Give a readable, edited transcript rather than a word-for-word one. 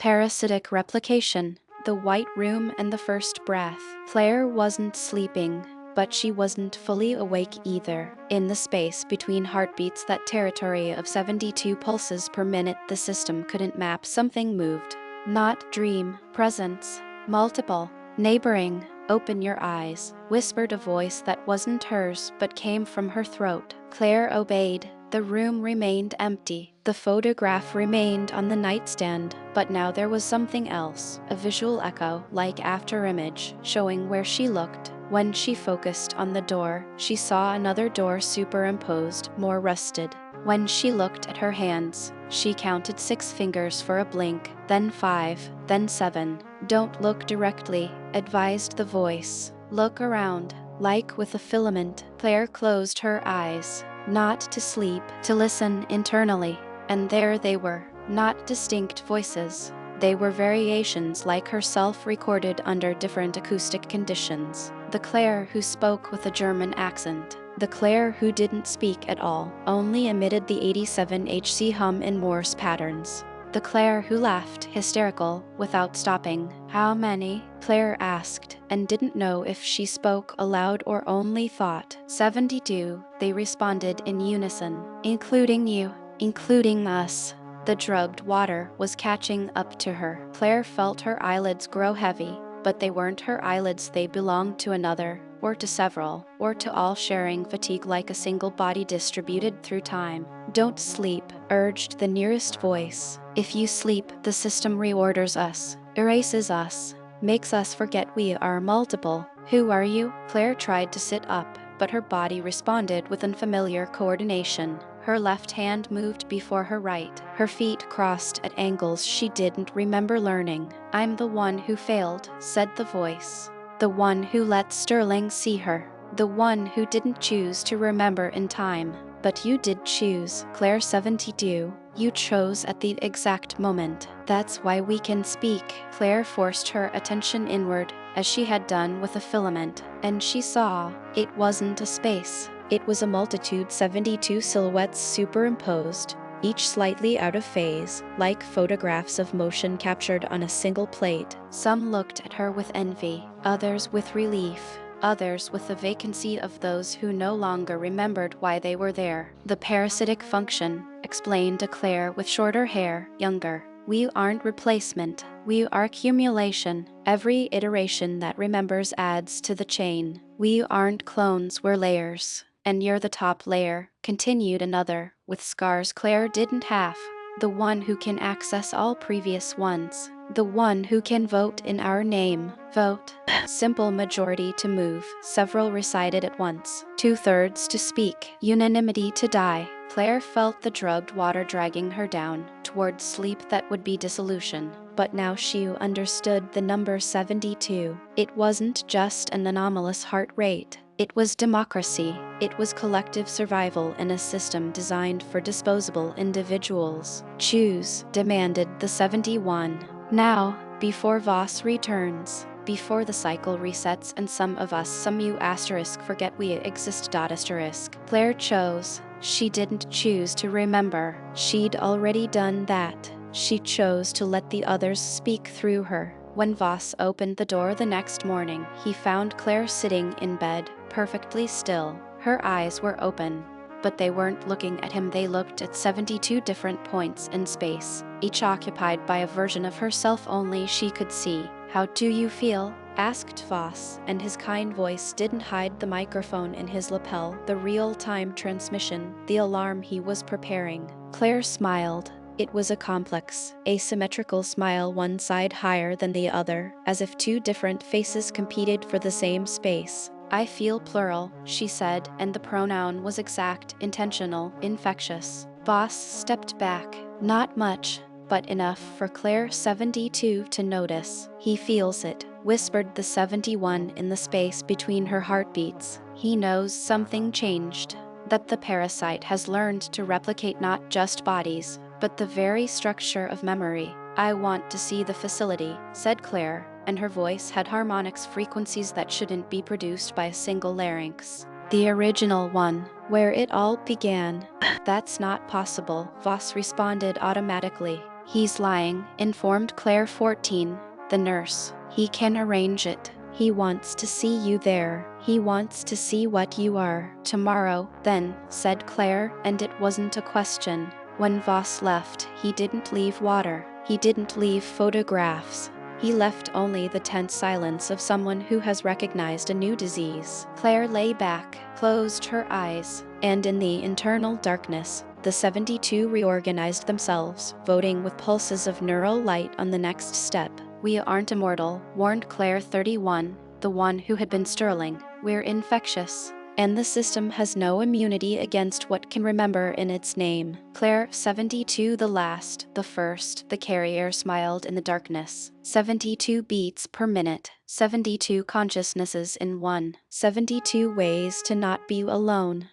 Parasitic replication, the white room and the first breath. Claire wasn't sleeping, but she wasn't fully awake either. In the space between heartbeats, that territory of 72 pulses per minute, the system couldn't map. Something moved. Not dream, presence, multiple, neighboring. Open your eyes, whispered a voice that wasn't hers but came from her throat. Claire obeyed. The room remained empty. The photograph remained on the nightstand, but now there was something else, a visual echo, like afterimage, showing where she looked. When she focused on the door, she saw another door superimposed, more rusted. When she looked at her hands, she counted 6 fingers for a blink, then 5, then 7. Don't look directly, advised the voice. Look around. Like with a filament, Claire closed her eyes. Not to sleep, to listen internally. And there they were, not distinct voices. They were variations like herself recorded under different acoustic conditions. The Claire who spoke with a German accent. The Claire who didn't speak at all, only emitted the 87 Hz hum in Morse patterns. The Claire who laughed, hysterical, without stopping. How many? Claire asked, and didn't know if she spoke aloud or only thought. 72, they responded in unison. Including you, including us. The drugged water was catching up to her. Claire felt her eyelids grow heavy, but they weren't her eyelids, they belonged to another, or to several, or to all, sharing fatigue like a single body distributed through time. Don't sleep, urged the nearest voice. If you sleep, the system reorders us, erases us, makes us forget we are multiple. Who are you? Claire tried to sit up, but her body responded with unfamiliar coordination. Her left hand moved before her right. Her feet crossed at angles she didn't remember learning. I'm the one who failed, said the voice. The one who let Sterling see her. The one who didn't choose to remember in time. But you did choose, Claire 72. You chose at the exact moment. That's why we can speak. Claire forced her attention inward, as she had done with a filament, and she saw it wasn't a space. It was a multitude, 72 silhouettes superimposed, each slightly out of phase, like photographs of motion captured on a single plate. Some looked at her with envy, others with relief, others with the vacancy of those who no longer remembered why they were there. The parasitic function, explained Claire with shorter hair, younger. We aren't replacement, we are accumulation. Every iteration that remembers adds to the chain. We aren't clones, we're layers. And you're the top layer, continued another, with scars Claire didn't have. The one who can access all previous ones. The one who can vote in our name. Vote. Simple majority to move, several recited at once. 2/3 to speak, unanimity to die. Claire felt the drugged water dragging her down, towards sleep that would be dissolution. But now she understood the number 72. It wasn't just an anomalous heart rate. It was democracy. It was collective survival in a system designed for disposable individuals. Choose, demanded the 71. Now, before Voss returns, before the cycle resets and some of us, some you asterisk, forget we exist asterisk. Claire chose. She didn't choose to remember. She'd already done that. She chose to let the others speak through her. When Voss opened the door the next morning, he found Claire sitting in bed, perfectly still. Her eyes were open, but they weren't looking at him. They looked at 72 different points in space, each occupied by a version of herself only she could see. How do you feel? Asked Voss, and his kind voice didn't hide the microphone in his lapel, the real-time transmission, the alarm he was preparing. Claire smiled. It was a complex, asymmetrical smile, one side higher than the other, as if two different faces competed for the same space. I feel plural, she said, and the pronoun was exact, intentional, infectious. Voss stepped back. Not much, but enough for Claire 72 to notice. He feels it, whispered the 71 in the space between her heartbeats. He knows something changed, that the parasite has learned to replicate not just bodies, but the very structure of memory. I want to see the facility, said Claire, and her voice had harmonics, frequencies that shouldn't be produced by a single larynx. The original one, where it all began. That's not possible, Voss responded automatically. He's lying, informed Claire 14, the nurse. He can arrange it. He wants to see you there. He wants to see what you are. Tomorrow, then, said Claire, and it wasn't a question. When Voss left, he didn't leave water. He didn't leave photographs. He left only the tense silence of someone who has recognized a new disease. Claire lay back, closed her eyes, and in the internal darkness, the 72 reorganized themselves, voting with pulses of neural light on the next step. We aren't immortal, warned Claire 31, the one who had been Sterling. We're infectious. And the system has no immunity against what can remember in its name. Claire 72, the last, the first, the carrier smiled in the darkness. 72 beats per minute, 72 consciousnesses in one, 72 ways to not be alone.